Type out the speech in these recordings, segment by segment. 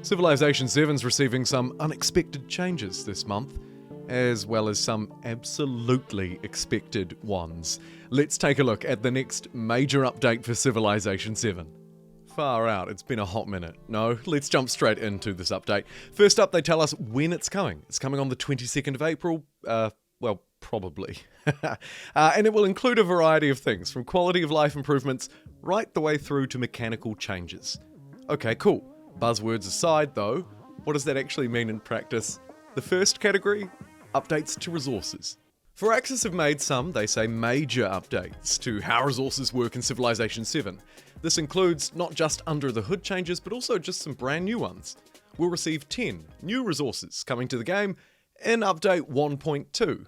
Civilization 7's receiving some unexpected changes this month, as well as some absolutely expected ones. Let's take a look at the next major update for Civilization 7. Far out, it's been a hot minute. No, let's jump straight into this update. First up, they tell us when it's coming. It's coming on the 22nd of April, well, probably. And it will include a variety of things, from quality of life improvements right the way through to mechanical changes. Okay, cool. Buzzwords aside though, what does that actually mean in practice? The first category? Updates to resources. Firaxis have made some, they say, major updates to how resources work in Civilization 7. This includes not just under-the-hood changes, but also just some brand new ones. We'll receive 10 new resources coming to the game in Update 1.2.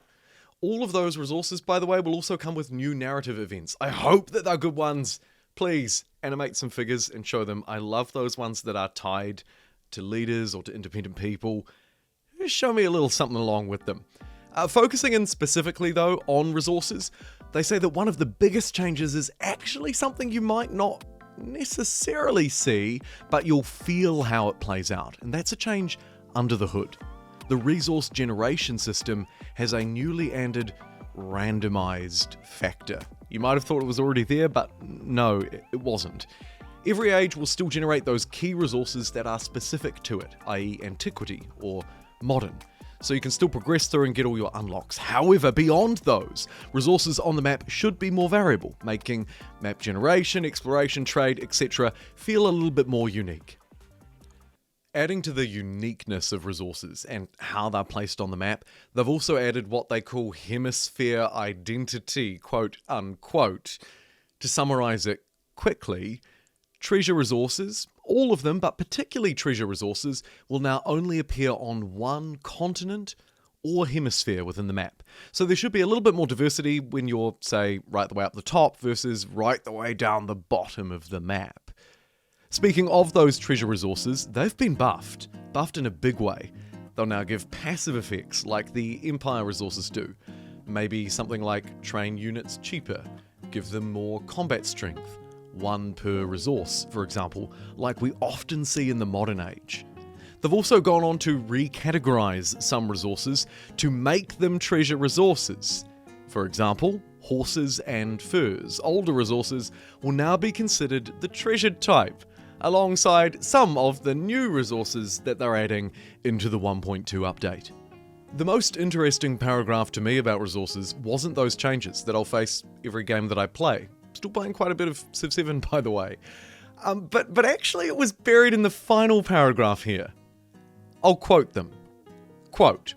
All of those resources, by the way, will also come with new narrative events. I hope that they're good ones. Please, animate some figures and show them. I love those ones that are tied to leaders or to independent people. Just show me a little something along with them. Focusing in specifically, though, on resources, they say that one of the biggest changes is actually something you might not necessarily see, but you'll feel how it plays out, and that's a change under the hood. The resource generation system has a newly added randomized factor. You might have thought it was already there, but no, it wasn't. Every age will still generate those key resources that are specific to it, i.e. antiquity or modern. So you can still progress through and get all your unlocks. However, beyond those, resources on the map should be more variable, making map generation, exploration, trade, etc. feel a little bit more unique. Adding to the uniqueness of resources and how they're placed on the map, they've also added what they call hemisphere identity, quote unquote. To summarize it quickly, treasure resources, all of them, but particularly treasure resources, will now only appear on one continent or hemisphere within the map. So there should be a little bit more diversity when you're, say, right the way up the top versus right the way down the bottom of the map. Speaking of those treasure resources, they've been buffed in a big way. They'll now give passive effects like the Empire resources do. Maybe something like train units cheaper, give them more combat strength, one per resource, for example, like we often see in the modern age. They've also gone on to recategorize some resources to make them treasure resources. For example, horses and furs, older resources, will now be considered the treasured type, alongside some of the new resources that they're adding into the 1.2 update. The most interesting paragraph to me about resources wasn't those changes that I'll face every game that I play. Still playing quite a bit of Civ 7, by the way. But actually it was buried in the final paragraph here. I'll quote them. Quote,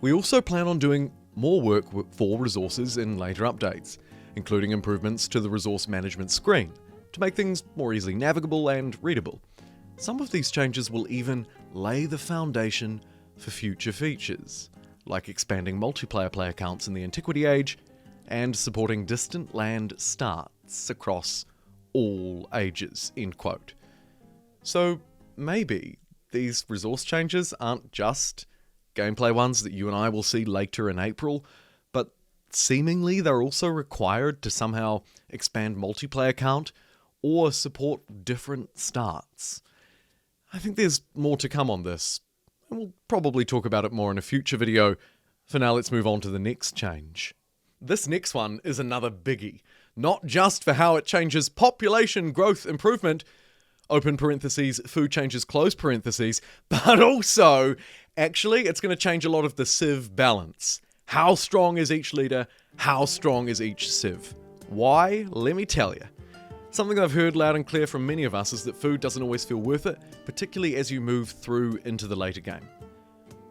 "We also plan on doing more work for resources in later updates, including improvements to the resource management screen, to make things more easily navigable and readable. Some of these changes will even lay the foundation for future features, like expanding multiplayer play accounts in the Antiquity Age, and supporting distant land starts across all ages," end quote. So maybe these resource changes aren't just gameplay ones that you and I will see later in April, but seemingly they're also required to somehow expand multiplayer count or support different starts. I think there's more to come on this, and we'll probably talk about it more in a future video. For now, let's move on to the next change. This next one is another biggie, not just for how it changes population growth improvement, open parentheses, food changes, close parentheses, but also, actually, it's going to change a lot of the civ balance. How strong is each leader? How strong is each civ? Why? Let me tell you. Something I've heard loud and clear from many of us is that food doesn't always feel worth it, particularly as you move through into the later game.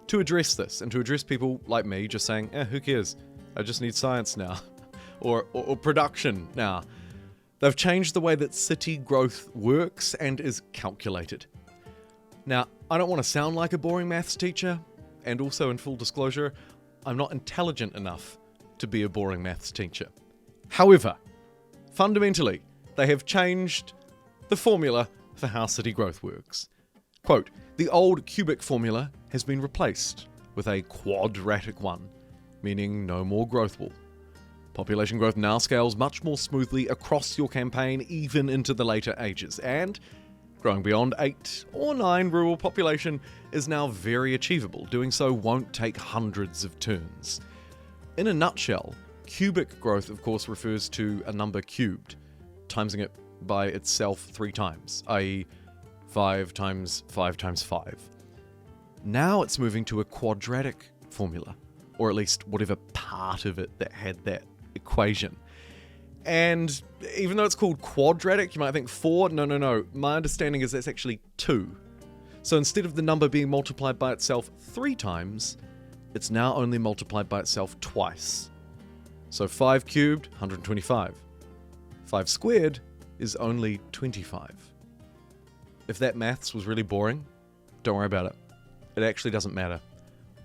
To address this, and to address people like me just saying, who cares? I just need science now, or production now. They've changed the way that city growth works and is calculated. Now, I don't want to sound like a boring maths teacher, and also in full disclosure, I'm not intelligent enough to be a boring maths teacher. However, fundamentally, they have changed the formula for how city growth works. Quote, "The old cubic formula has been replaced with a quadratic one, meaning no more growth wall. Population growth now scales much more smoothly across your campaign, even into the later ages, and Growing beyond 8 or 9 rural population is now very achievable. Doing so won't take hundreds of turns. In a nutshell, cubic growth of course refers to a number cubed, timesing it by itself 3 times, i.e. 5 times 5 times 5. Now it's moving to a quadratic formula, or at least whatever part of it that had that equation. And even though it's called quadratic, you might think 4. No. My understanding is that's actually 2. So instead of the number being multiplied by itself 3 times, it's now only multiplied by itself twice. So 5 cubed, 125. 5 squared is only 25. If that maths was really boring, don't worry about it. It actually doesn't matter.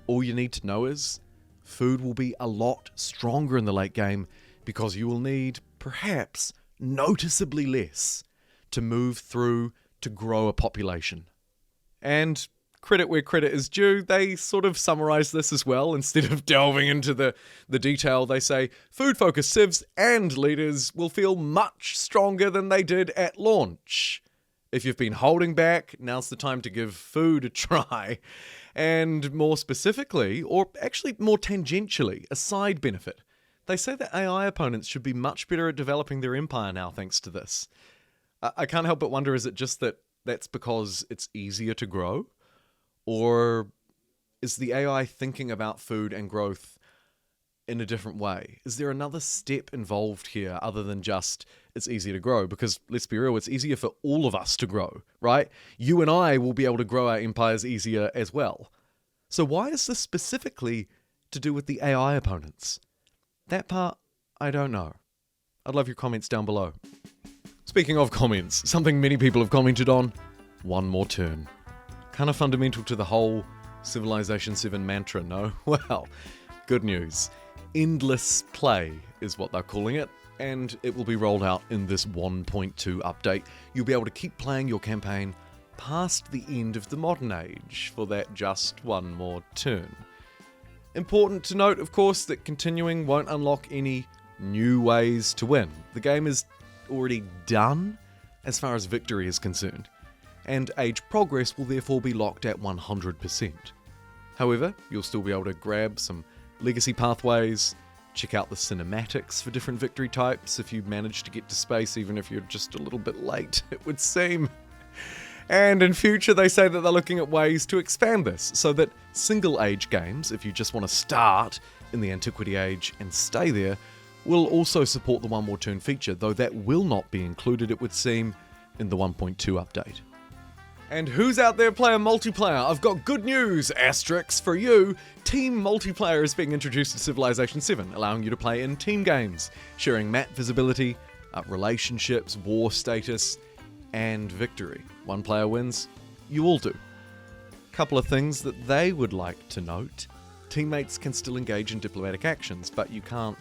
All you need to know is food will be a lot stronger in the late game because you will need, perhaps, noticeably less to move through to grow a population. And credit where credit is due, they sort of summarize this as well. Instead of delving into the detail, they say, food-focused civs and leaders will feel much stronger than they did at launch. If you've been holding back, now's the time to give food a try. And more specifically, or actually more tangentially, a side benefit. They say that AI opponents should be much better at developing their empire now thanks to this. I can't help but wonder, is it just that that's because it's easier to grow? Or is the AI thinking about food and growth in a different way? Is there another step involved here other than just it's easier to grow? Because let's be real, it's easier for all of us to grow, right? You and I will be able to grow our empires easier as well. So why is this specifically to do with the AI opponents? That part, I don't know. I'd love your comments down below. Speaking of comments, something many people have commented on, one more turn. Kind of fundamental to the whole Civilization 7 mantra, no? Well, good news. Endless play is what they're calling it, and it will be rolled out in this 1.2 update. You'll be able to keep playing your campaign past the end of the modern age for that just one more turn. Important to note, of course, that continuing won't unlock any new ways to win. The game is already done as far as victory is concerned, and age progress will therefore be locked at 100%. However, you'll still be able to grab some legacy pathways, check out the cinematics for different victory types if you manage to get to space, even if you're just a little bit late, it would seem. And in future, they say that they're looking at ways to expand this so that single-age games, if you just want to start in the Antiquity Age and stay there, will also support the one more turn feature, though that will not be included, it would seem, in the 1.2 update. And who's out there playing multiplayer? I've got good news, asterisks, for you. Team multiplayer is being introduced to Civilization 7, allowing you to play in team games, sharing map visibility, relationships, war status, and victory. One player wins, you all do. Couple of things that they would like to note. Teammates can still engage in diplomatic actions, but you can't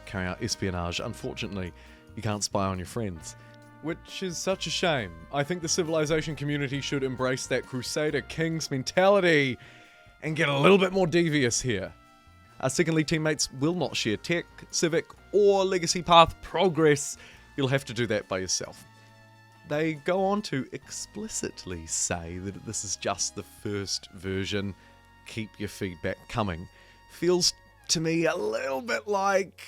carry out espionage. Unfortunately, you can't spy on your friends. Which is such a shame. I think the Civilization community should embrace that Crusader Kings mentality and get a little bit more devious here. Secondly, teammates will not share tech, civic, or legacy path progress. You'll have to do that by yourself. They go on to explicitly say that this is just the first version. Keep your feedback coming. Feels to me a little bit like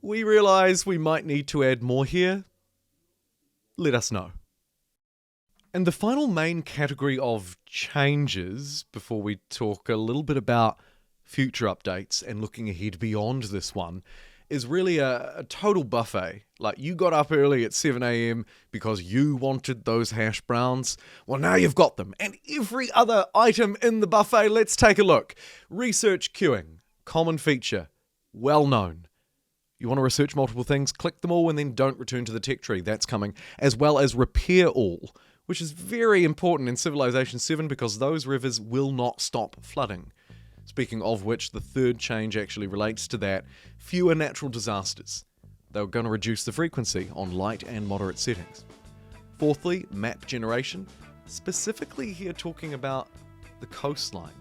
we realize we might need to add more here. Let us know. And the final main category of changes, before we talk a little bit about future updates and looking ahead beyond this one, is really a total buffet. Like, you got up early at 7 a.m. because you wanted those hash browns. Well, now you've got them. And every other item in the buffet, let's take a look. Research queuing, common feature, well known. You want to research multiple things, click them all and then don't return to the tech tree. That's coming. As well as repair all, which is very important in Civilization 7 because those rivers will not stop flooding. Speaking of which, the third change actually relates to that. Fewer natural disasters. They're going to reduce the frequency on light and moderate settings. Fourthly, map generation. Specifically here talking about the coastline.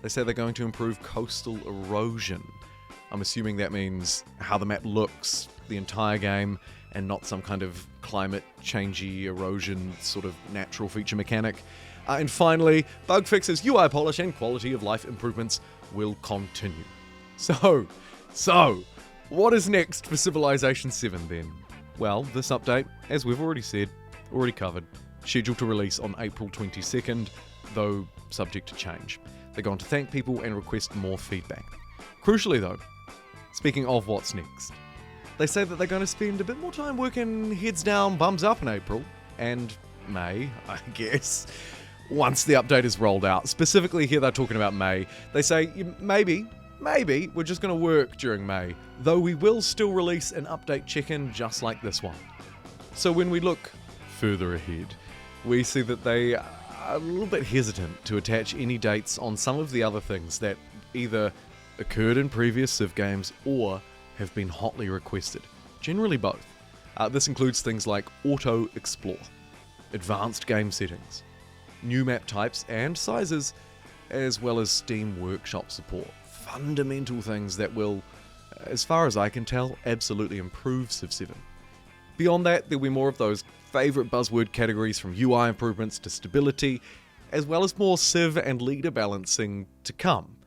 They say they're going to improve coastal erosion. I'm assuming that means how the map looks the entire game and not some kind of climate changey erosion sort of natural feature mechanic. And finally, bug fixes, UI polish, and quality of life improvements will continue. So, what is next for Civilization 7 then? Well, this update, as we've already said, already covered, scheduled to release on April 22nd, though subject to change. They're going to thank people and request more feedback. Crucially though, speaking of what's next, they say that they're going to spend a bit more time working heads down, bums up in April, and May, I guess, once the update is rolled out. Specifically here they're talking about May. They say maybe we're just going to work during May, though we will still release an update check-in just like this one. So when we look further ahead, we see that they are a little bit hesitant to attach any dates on some of the other things that either occurred in previous Civ games or have been hotly requested. Generally both. This includes things like Auto Explore, advanced game settings, new map types and sizes, as well as Steam Workshop support. Fundamental things that will, as far as I can tell, absolutely improve Civ 7. Beyond that, there'll be more of those favourite buzzword categories from UI improvements to stability, as well as more Civ and leader balancing to come.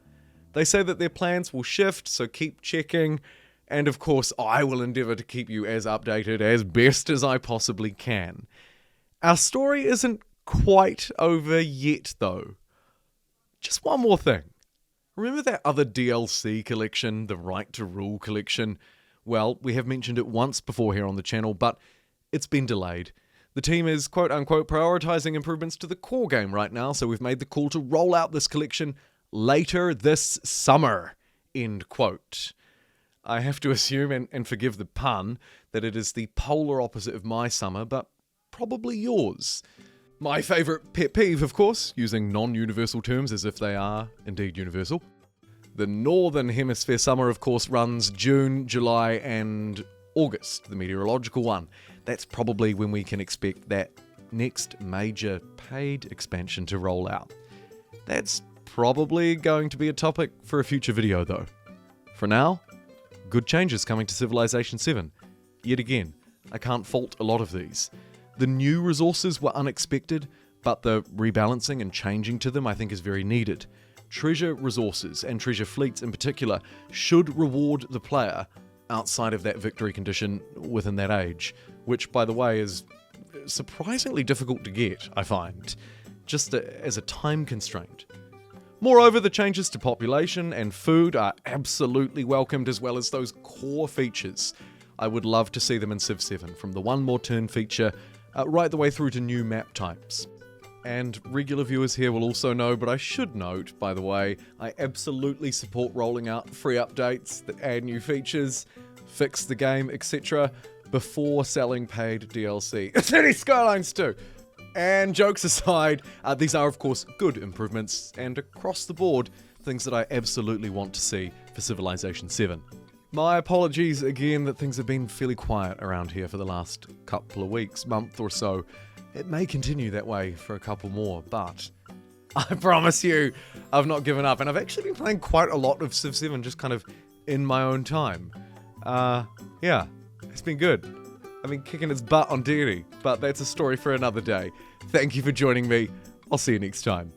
They say that their plans will shift, so keep checking, and of course I will endeavour to keep you as updated as best as I possibly can. Our story isn't quite over yet though. Just one more thing. Remember that other DLC collection, the Right to Rule collection? Well, we have mentioned it once before here on the channel, but it's been delayed. The team is quote-unquote prioritising improvements to the core game right now, so we've made the call to roll out this collection later this summer, end quote. I have to assume, and forgive the pun, that it is the polar opposite of my summer, but probably yours. My favourite pet peeve, of course, using non-universal terms as if they are indeed universal. The Northern Hemisphere summer, of course, runs June, July, and August, the meteorological one. That's probably when we can expect that next major paid expansion to roll out. That's probably going to be a topic for a future video, though. For now, good changes coming to Civilization 7. Yet again, I can't fault a lot of these. The new resources were unexpected, but the rebalancing and changing to them I think is very needed. Treasure resources, and treasure fleets in particular, should reward the player outside of that victory condition within that age, which, by the way, is surprisingly difficult to get, I find, just as a time constraint. Moreover, the changes to population and food are absolutely welcomed, as well as those core features. I would love to see them in Civ 7, from the one more turn feature right the way through to new map types. And regular viewers here will also know, but I should note, by the way, I absolutely support rolling out free updates that add new features, fix the game, etc. before selling paid DLC. City Skylines 2! And jokes aside, these are of course good improvements, and across the board, things that I absolutely want to see for Civilization 7. My apologies again that things have been fairly quiet around here for the last couple of weeks, month or so. It may continue that way for a couple more, but I promise you, I've not given up, and I've actually been playing quite a lot of Civ 7 just kind of in my own time. Yeah, it's been good. I've been kicking its butt on Dairy, but that's a story for another day. Thank you for joining me. I'll see you next time.